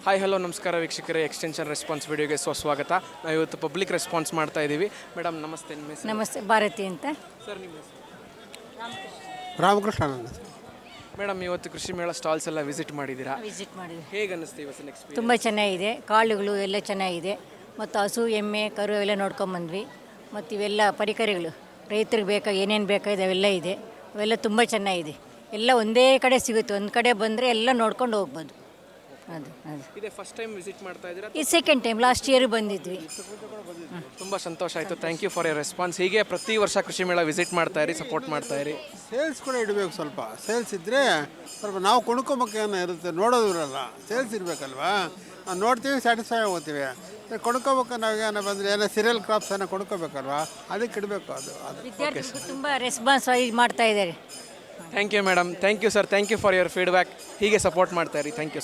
Hi hello ನಮಸ್ಕಾರ ವೀಕ್ಷಕರೇ, extension response ವಿಡಿಯೋಗೆ ಸ್ವಾಗತ. ನಾವು ಇವತ್ತು ಪಬ್ಲಿಕ್ ರೆಸ್ಪಾನ್ಸ್ ಮಾಡ್ತಾ ಇದ್ದೀವಿ. ಮೇಡಮ್ ನಮಸ್ತೆ, ನಿಮ್ಮ ಹೆಸರು? ನಮಸ್ತೆ, ಭಾರತಿ ಅಂತ. ಸರ್ ನಿಮ್ಮ ಹೆಸರು? ರಾಮಕೃಷ್ಣ. ಮೇಡಮ್ ಇವತ್ತು ಕೃಷಿ ಮೇಳ ಸ್ಟಾಲ್ಸ್ ಎಲ್ಲ ವಿಸಿಟ್ ಮಾಡಿದ್ದೀರಾ, ವಿಸಿಟ್ ಮಾಡಿದ್ವಿ. ಹೇಗೆ ಅನ್ನಿಸ್ತು ಇವತ್ತಿನ ಎಕ್ಸ್ಪೀರಿಯನ್ಸ್? ತುಂಬ ಚೆನ್ನಾಗಿದೆ, ಕಾಳುಗಳು ಎಲ್ಲ ಚೆನ್ನಾಗಿದೆ. ಮತ್ತು ಹಸು ಎಮ್ಮೆ ಕರು ಎಲ್ಲ ನೋಡ್ಕೊಂಬಂದ್ವಿ. ಮತ್ತು ಇವೆಲ್ಲ ಪರಿಕರಗಳು ರೈತರಿಗೆ ಬೇಕಾ ಏನೇನು ಬೇಕಾಗಿದೆ ಅವೆಲ್ಲ ಇದೆ. ಅವೆಲ್ಲ ತುಂಬ ಚೆನ್ನಾಗಿದೆ. ಎಲ್ಲ ಒಂದೇ ಕಡೆ ಸಿಗುತ್ತೆ, ಒಂದು ಕಡೆ ಬಂದರೆ ಎಲ್ಲ ನೋಡ್ಕೊಂಡು ಹೋಗ್ಬೋದು. ಅದು ಇದೇ ಫಸ್ಟ್ ಟೈಮ್ ವಿಸಿಟ್ ಮಾಡ್ತಾ ಇದ್ದೀರಾ? ಈ ಸೆಕೆಂಡ್ ಟೈಮ್, ಲಾಸ್ಟ್ ಇಯರ್ ಬಂದಿದ್ವಿ. ತುಂಬ ಸಂತೋಷ ಆಯಿತು. Thank you for your response. ಹೀಗೆ ಪ್ರತಿ ವರ್ಷ ಕೃಷಿ ಮೇಳ ವಿಸಿಟ್ ಮಾಡ್ತಾ ಇರಿ, ಸಪೋರ್ಟ್ ಮಾಡ್ತಾ ಇರಿ. ಸೇಲ್ಸ್ ಕೂಡ ಇಡಬೇಕು. ಸ್ವಲ್ಪ ಸೇಲ್ಸ್ ಇದ್ದರೆ ಸ್ವಲ್ಪ ನಾವು ಕೊಂಡ್ಕೊಬೇಕೇನೋ ಇರುತ್ತೆ, ನೋಡೋದು ಇರಲ್ಲ. ಸೇಲ್ಸ್ ಇರಬೇಕಲ್ವಾ, ನಾವು ನೋಡ್ತೀವಿ, ಸ್ಯಾಟಿಸ್ಫೈ ಆಗೋಗ್ತೀವಿ. ಕೊಂಡ್ಕೋಬೇಕು, ನಾವೇನೋ ಬಂದರೆ ಏನೋ ಸೀರಿಯಲ್ ಕ್ರಾಪ್ಸ್ ಏನೋ ಕೊಂಡ್ಕೋಬೇಕಲ್ವಾ, ಅದಕ್ಕೆ ಇಡಬೇಕು. ಅದು ವಿದ್ಯಾರ್ಥಿಗಳು ತುಂಬ ರೆಸ್ಪಾನ್ಸ್ ಮಾಡ್ತಾ ಇದ್ದಾರೆ. Thank you madam, thank you sir, thank you for your feedback. ಹೀಗೆ ಸಪೋರ್ಟ್ ಮಾಡ್ತಾ ಇರಿ. ಥ್ಯಾಂಕ್ ಯು.